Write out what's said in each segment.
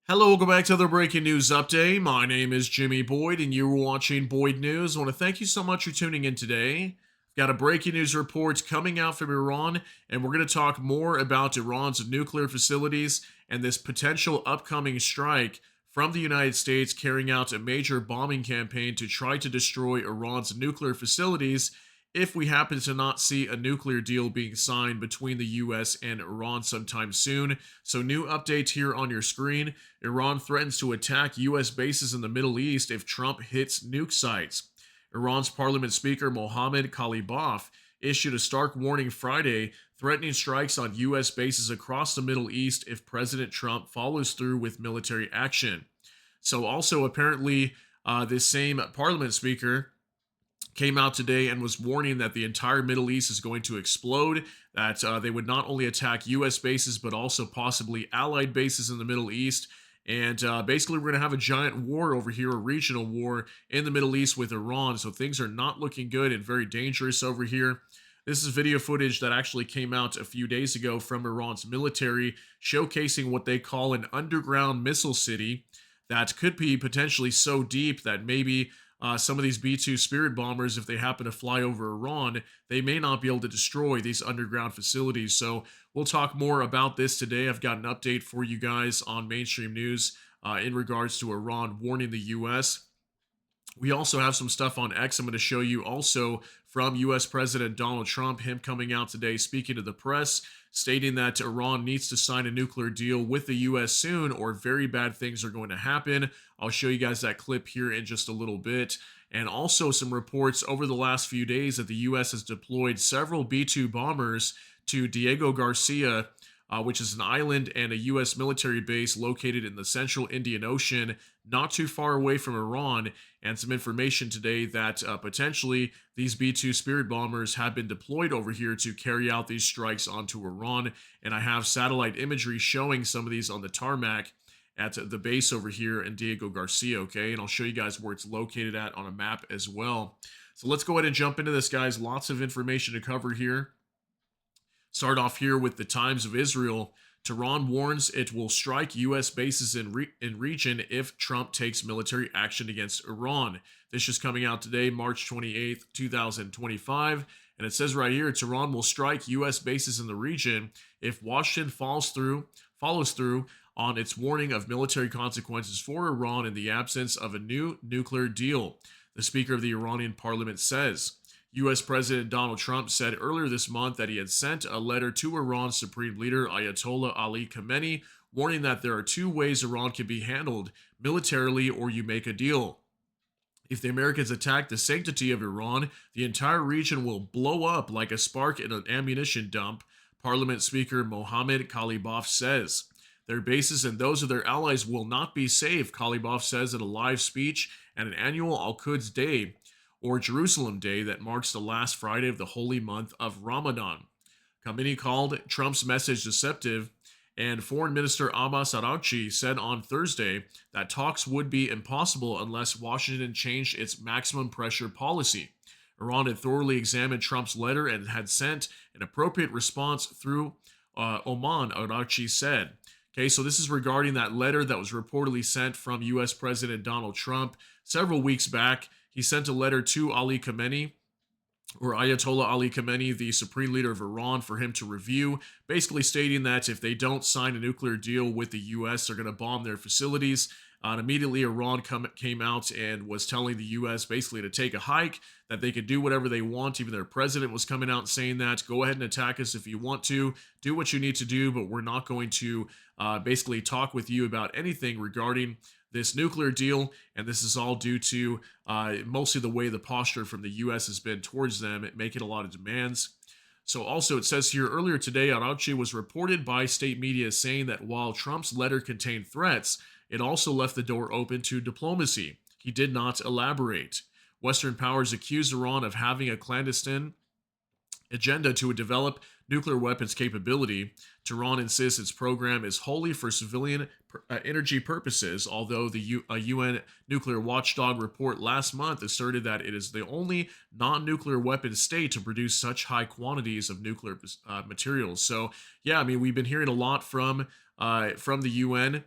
Hello, welcome back to the breaking news update. My name is Jimmy Boyd, and you're watching Boyd News. I want to thank you so much for tuning in today. I've got a breaking news report coming out from Iran, and we're going to talk more about Iran's nuclear facilities and this potential upcoming strike from the United States carrying out a major bombing campaign to try to destroy Iran's nuclear facilities if we happen to not see a nuclear deal being signed between the US and Iran sometime soon. So, new updates here on your screen. Iran threatens to attack US bases in the Middle East if Trump hits nuke sites. Iran's parliament speaker Mohammad Khalibaf issued a stark warning Friday, threatening strikes on US bases across the Middle East if President Trump follows through with military action. So, also apparently, this same parliament speaker came out today and was warning that the entire Middle East is going to explode, that they would not only attack US bases, but also possibly allied bases in the Middle East. And basically, we're going to have a giant war over here, a regional war in the Middle East with Iran. So things are not looking good and very dangerous over here. This is video footage that actually came out a few days ago from Iran's military, showcasing what they call an underground missile city that could be potentially so deep that maybe some of these B 2 Spirit bombers, if they happen to fly over Iran, they may not be able to destroy these underground facilities. So we'll talk more about this today. I've got an update for you guys on mainstream news in regards to Iran warning the U.S. We also have some stuff on X I'm going to show you also from US President Donald Trump, him coming out today speaking to the press, stating that Iran needs to sign a nuclear deal with the US soon or very bad things are going to happen. I'll show you guys that clip here in just a little bit. And also some reports over the last few days that the US has deployed several B 2 bombers to Diego Garcia, which is an island and a U.S. military base located in the central Indian Ocean, not too far away from Iran. And some information today that potentially these B 2 Spirit bombers have been deployed over here to carry out these strikes onto Iran. And I have satellite imagery showing some of these on the tarmac at the base over here in Diego Garcia, okay? And I'll show you guys where it's located at on a map as well. So let's go ahead and jump into this, guys. Lots of information to cover here. Start off here with the Times of Israel. Tehran warns it will strike U.S. bases in region if Trump takes military action against Iran. This is coming out today, March 28th, 2025. And it says right here, Tehran will strike U.S. bases in the region if Washington follows through on its warning of military consequences for Iran in the absence of a new nuclear deal. The Speaker of the Iranian parliament says. U.S. President Donald Trump said earlier this month that he had sent a letter to Iran's Supreme Leader Ayatollah Ali Khamenei, warning that there are two ways Iran can be handled militarily or you make a deal. If the Americans attack the sanctity of Iran, the entire region will blow up like a spark in an ammunition dump, Parliament Speaker Mohammad Khalibaf says. Their bases and those of their allies will not be safe, Khalibaf says in a live speech at an annual Al Quds Day, or Jerusalem Day that marks the last Friday of the holy month of Ramadan. Khamenei called Trump's message deceptive, and Foreign Minister Abbas Araghchi said on Thursday that talks would be impossible unless Washington changed its maximum pressure policy. Iran had thoroughly examined Trump's letter and had sent an appropriate response through Oman, Araghchi said. Okay, so this is regarding that letter that was reportedly sent from U.S. President Donald Trump several weeks back. He sent a letter to Ali Khamenei, or Ayatollah Ali Khamenei, the supreme leader of Iran, for him to review, basically stating that if they don't sign a nuclear deal with the U.S., they're going to bomb their facilities. And immediately, Iran came out and was telling the U.S. basically to take a hike, that they could do whatever they want. Even their president was coming out saying that, go ahead and attack us if you want to, do what you need to do, but we're not going to basically talk with you about anything regarding this nuclear deal. And this is all due to mostly the way the posture from the U.S. has been towards them, making a lot of demands. So also it says here earlier today, Araghchi was reported by state media saying that while Trump's letter contained threats, it also left the door open to diplomacy. He did not elaborate. Western powers accused Iran of having a clandestine agenda to develop nuclear weapons capability. Tehran insists its program is wholly for civilian energy purposes, although the UN nuclear watchdog report last month asserted that it is the only non-nuclear weapon state to produce such high quantities of nuclear materials. So, yeah, I mean, we've been hearing a lot from the UN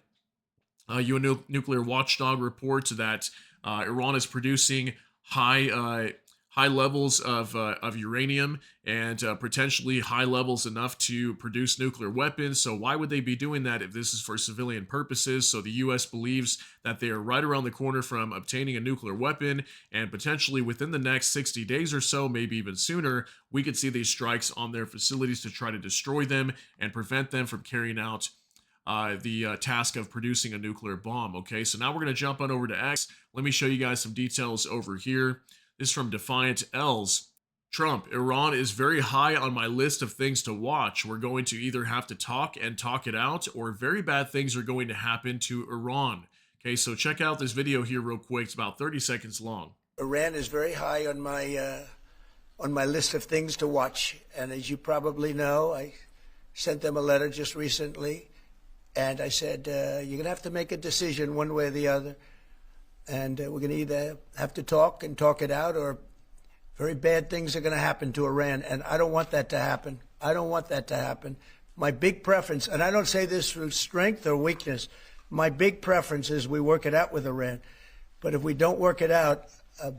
Nuclear Watchdog reports that Iran is producing high high levels of uranium and potentially high levels enough to produce nuclear weapons. So why would they be doing that if this is for civilian purposes? So the U.S. believes that they are right around the corner from obtaining a nuclear weapon, and potentially within the next 60 days or so, maybe even sooner, we could see these strikes on their facilities to try to destroy them and prevent them from carrying out the task of producing a nuclear bomb. Okay, so now we're going to jump on over to X. Let me show you guys some details over here. This is from Defiant Els. Trump, Iran is very high on my list of things to watch. We're going to either have to talk and talk it out, or very bad things are going to happen to Iran. Okay, so check out this video here real quick. It's about 30 seconds long. Iran is very high on my list of things to watch, and as you probably know, I sent them a letter just recently, and I said you're going to have to make a decision one way or the other, and we're going to either have to talk and talk it out, or very bad things are going to happen to Iran, and I don't want that to happen. I don't want that to happen. My big preference, and I don't say this through strength or weakness, my big preference is we work it out with Iran. But if we don't work it out,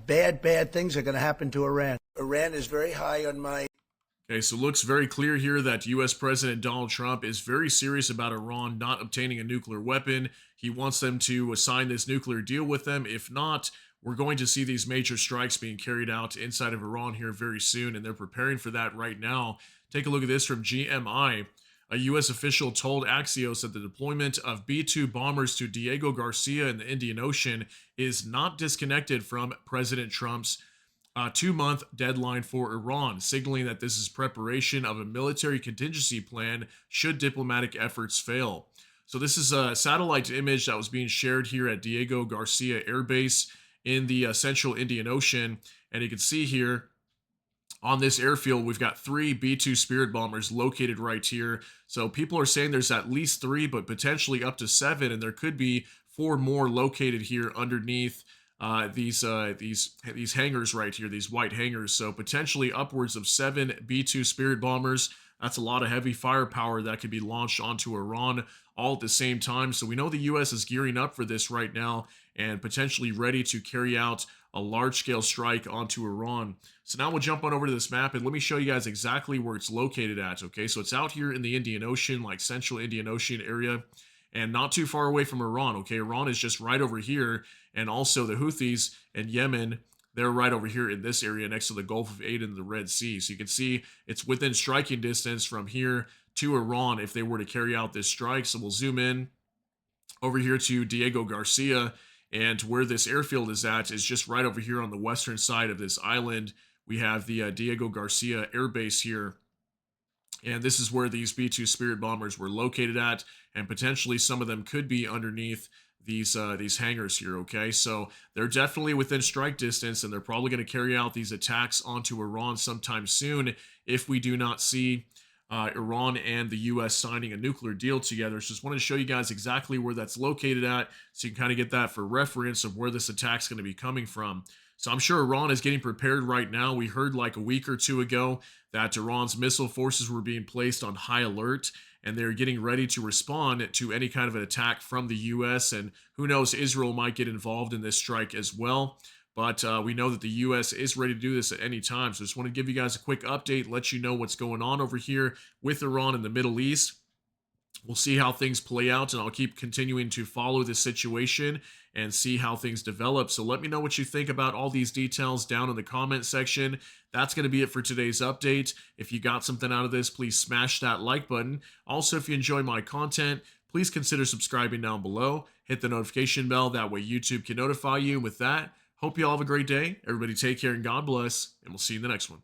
bad things are going to happen to Iran. Iran is very high on my... Okay, so it looks very clear here that U.S. President Donald Trump is very serious about Iran not obtaining a nuclear weapon. He wants them to sign this nuclear deal with them. If not, we're going to see these major strikes being carried out inside of Iran here very soon, and they're preparing for that right now. Take a look at this from GMI. A U.S. official told Axios that the deployment of B-2 bombers to Diego Garcia in the Indian Ocean is not disconnected from President Trump's 2-month deadline for Iran, signaling that this is preparation of a military contingency plan should diplomatic efforts fail. So this is a satellite image that was being shared here at Diego Garcia Air Base in the central Indian Ocean, and you can see here on this airfield, we've got 3 B-2 Spirit bombers located right here. So people are saying there's at least 3, but potentially up to 7, and there could be 4 more located here underneath these hangars right here, these white hangars. So potentially upwards of 7 B-2 Spirit bombers. That's a lot of heavy firepower that could be launched onto Iran all at the same time. So we know the U.S. is gearing up for this right now and potentially ready to carry out a large-scale strike onto Iran. So now we'll jump on over to this map and let me show you guys exactly where it's located at, okay? So it's out here in the Indian Ocean, like central Indian Ocean area, and not too far away from Iran, okay? Iran is just right over here, and also the Houthis in Yemen, they're right over here in this area next to the Gulf of Aden and the Red Sea. So you can see it's within striking distance from here to Iran if they were to carry out this strike. So we'll zoom in over here to Diego Garcia, and where this airfield is at is just right over here on the western side of this island. We have the Diego Garcia Air Base here, and this is where these B-2 Spirit bombers were located at, and potentially some of them could be underneath these hangars here, okay? So they're definitely within strike distance, and they're probably going to carry out these attacks onto Iran sometime soon if we do not see Iran and the U.S. signing a nuclear deal together. So just wanted to show you guys exactly where that's located at, so you can kind of get that for reference of where this attack's going to be coming from. So I'm sure Iran is getting prepared right now. We heard like a week or two ago that Iran's missile forces were being placed on high alert, and they're getting ready to respond to any kind of an attack from the U.S. And who knows, Israel might get involved in this strike as well. But we know that the U.S. is ready to do this at any time. So just want to give you guys a quick update, let you know what's going on over here with Iran in the Middle East. We'll see how things play out, and I'll keep continuing to follow this situation and see how things develop. So let me know what you think about all these details down in the comment section. That's going to be it for today's update. If you got something out of this, please smash that like button. Also, if you enjoy my content, please consider subscribing down below. Hit the notification bell. That way YouTube can notify you. And with that, hope you all have a great day. Everybody take care and God bless, and we'll see you in the next one.